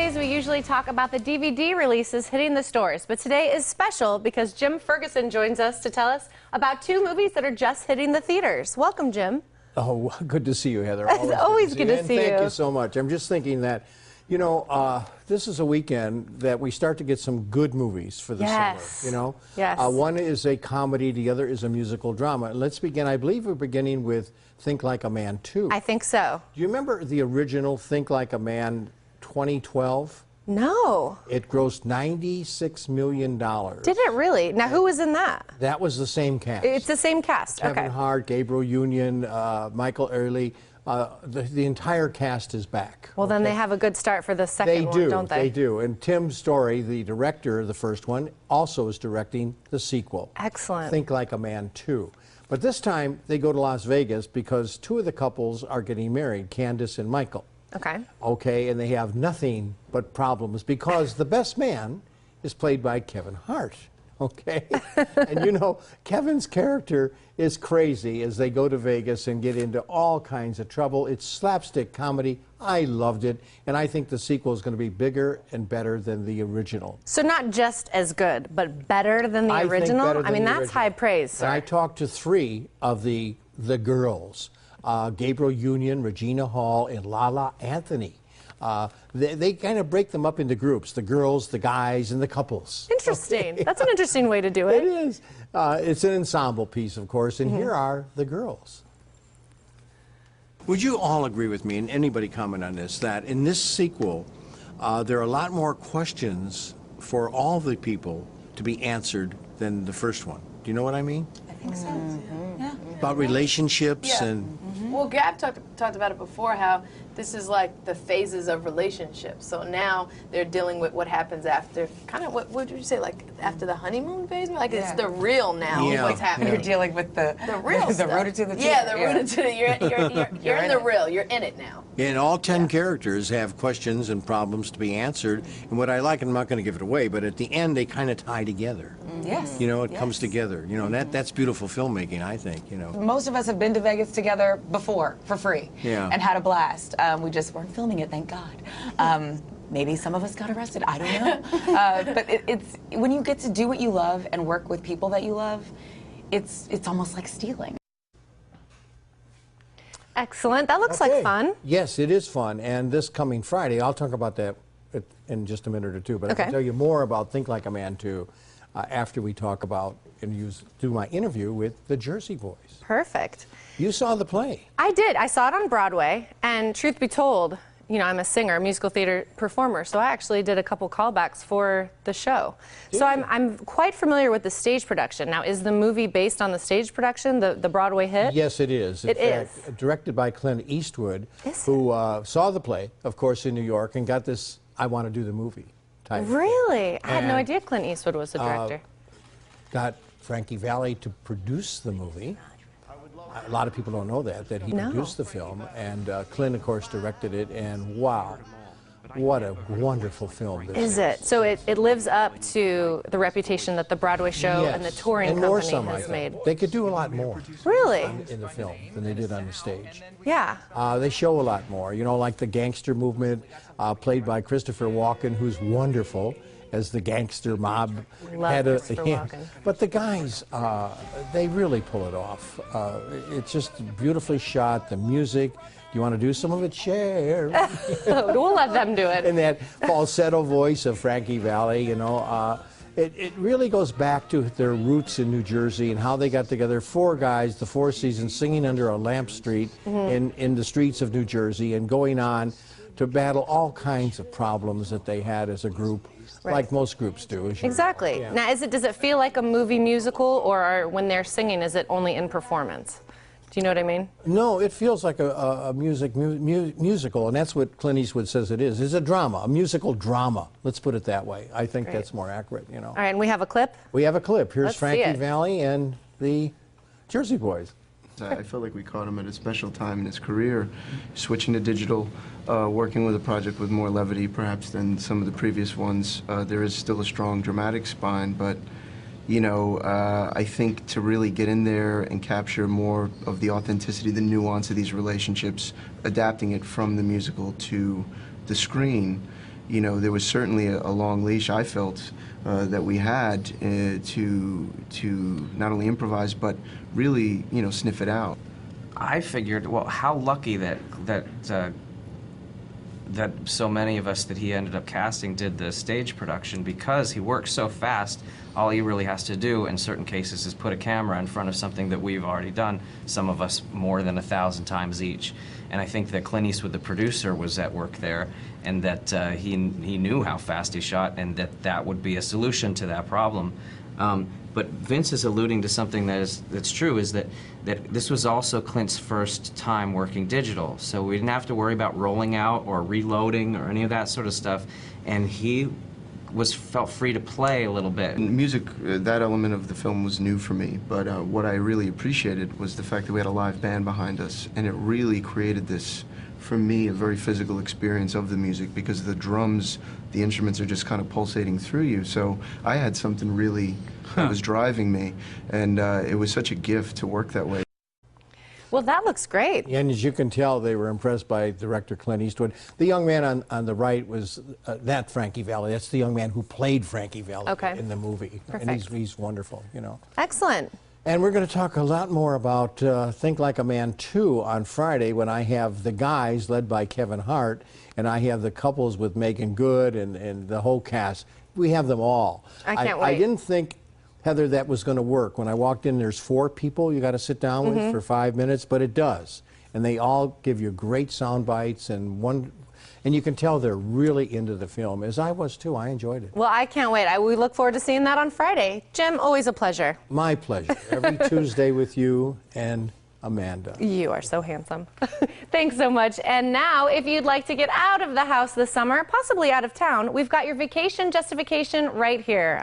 Tuesdays, we usually talk about the DVD releases hitting the stores, but today is special because Jim Ferguson joins us to tell us about two movies that are just hitting the theaters. Welcome, Jim. Oh, good to see you, Heather. It's always good to see you. Thank you so much. I'm just thinking that, you know, this is a weekend that we start to get some good movies for the summer, you know? Yes. One is a comedy, the other is a musical drama. Let's begin. I believe we're beginning with Think Like a Man 2. I think so. Do you remember the original Think Like a Man 2012? No. It grossed $96 million. Did it really? Now, who was in that? That was the same cast. It's the same cast. Kevin Hart, Gabriel Union, Michael Early. The entire cast is back. Well, then they have a good start for the second one, don't they? They do. And Tim Story, the director of the first one, also is directing the sequel. Excellent. Think Like a Man 2. But this time, they go to Las Vegas because two of the couples are getting married, Candace and Michael. Okay. Okay, and they have nothing but problems because the best man is played by Kevin Hart. Okay? And you know, Kevin's character is crazy as they go to Vegas and get into all kinds of trouble. It's slapstick comedy. I loved it. And I think the sequel is going to be bigger and better than the original. So not just as good, but better than the original? I mean, that's high praise, sir. And I talked to three of the girls. Gabriel Union, Regina Hall, and Lala Anthony. They kind of break them up into groups, the girls, the guys, and the couples. Interesting. Okay. That's an interesting way to do it. It is. It's an ensemble piece, of course, and here are the girls. Would you all agree with me, and anybody comment on this, that in this sequel, there are a lot more questions for all the people to be answered than the first one? Do you know what I mean? I think so. Yeah. About relationships and... Well, Gab talked about it before, how this is like the phases of relationships. So now they're dealing with what happens after, kind of, what would you say, like after the honeymoon phase? Like it's the real now, what's happening. You're dealing with the real the stuff. rooted to the teeth. Yeah, the rooted to the, you're in the real, you're in it now. And all 10 characters have questions and problems to be answered. And what I like, and I'm not going to give it away, but at the end they kind of tie together. Yes. You know, it comes together. You know, and that's beautiful filmmaking, I think, you know. Most of us have been to Vegas together before, for free, and had a blast. We just weren't filming it, thank God. Maybe some of us got arrested, I don't know. But it's when you get to do what you love and work with people that you love, it's almost like stealing. Excellent. That looks like fun. Yes, it is fun. And this coming Friday, I'll talk about that in just a minute or two, but I can tell you more about Think Like a Man 2 after we talk about and do my interview with the Jersey Boys. Perfect. You saw the play. I did. I saw it on Broadway, and truth be told, you know, I'm a singer, a musical theater performer, so I actually did a couple callbacks for the show. So I'm quite familiar with the stage production. Now, is the movie based on the stage production, the Broadway hit? Yes, it is. In fact, directed by Clint Eastwood, who saw the play, of course, in New York, and got this "I Want to Do the Movie" title. Really? I had no idea Clint Eastwood was the director. Got Frankie Valli to produce the movie. A lot of people don't know that he produced the film, and Clint, of course, directed it, and wow, what a wonderful film this is. Is it? So it lives up to the reputation that the Broadway show and the touring company has made. They could do a lot more. Really? In the film than they did on the stage. Yeah. They show a lot more, you know, like the gangster movement, played by Christopher Walken, who's wonderful as the gangster mob head of but the guys, they really pull it off. It's just beautifully shot, the music. You want to do some of it? Share. We'll let them do it. And that falsetto voice of Frankie Valli, you know, it really goes back to their roots in New Jersey and how they got together. Four guys, the Four Seasons, singing under a lamp street in the streets of New Jersey and going on to battle all kinds of problems that they had as a group. Like most groups do. Exactly. Now, does it feel like a movie musical, or when they're singing, is it only in performance? Do you know what I mean? No, it feels like a musical, and that's what Clint Eastwood says it is. It's a drama, a musical drama. Let's put it that way. I think that's more accurate, you know. All right, and we have a clip? We have a clip. Here's Frankie Valli and the Jersey Boys. I feel like we caught him at a special time in his career, switching to digital, working with a project with more levity perhaps than some of the previous ones. There is still a strong dramatic spine, but you know, I think to really get in there and capture more of the authenticity, the nuance of these relationships, adapting it from the musical to the screen, you know, there was certainly a long leash I felt that we had to not only improvise but really, you know, sniff it out. I figured, well, how lucky that so many of us that he ended up casting did the stage production, because he works so fast. All he really has to do in certain cases is put a camera in front of something that we've already done, some of us more than 1,000 times each. And I think that Clint Eastwood, the producer, was at work there, and that he knew how fast he shot, and that would be a solution to that problem. But Vince is alluding to something that's true, is that this was also Clint's first time working digital, so we didn't have to worry about rolling out or reloading or any of that sort of stuff, and he felt free to play a little bit. Music, that element of the film was new for me, but what I really appreciated was the fact that we had a live band behind us, and it really created this, for me, a very physical experience of the music, because the drums, the instruments are just kind of pulsating through you. So I had something really that was driving me, and it was such a gift to work that way. Well, that looks great. And as you can tell, they were impressed by director Clint Eastwood. The young man on the right was that Frankie Valli. That's the young man who played Frankie Valli in the movie. Perfect. And he's wonderful, you know. Excellent. And we're going to talk a lot more about Think Like a Man 2 on Friday, when I have the guys led by Kevin Hart, and I have the couples with Megan Good and the whole cast. We have them all. I can't wait. I didn't think, Heather, that was going to work. When I walked in, there's 4 people you got to sit down with for 5 minutes, but it does. And they all give you great sound bites, and you can tell they're really into the film, as I was too. I enjoyed it. Well, I can't wait. We look forward to seeing that on Friday. Jim, always a pleasure. My pleasure. Every Tuesday with you and Amanda. You are so handsome. Thanks so much. And now, if you'd like to get out of the house this summer, possibly out of town, we've got your vacation justification right here.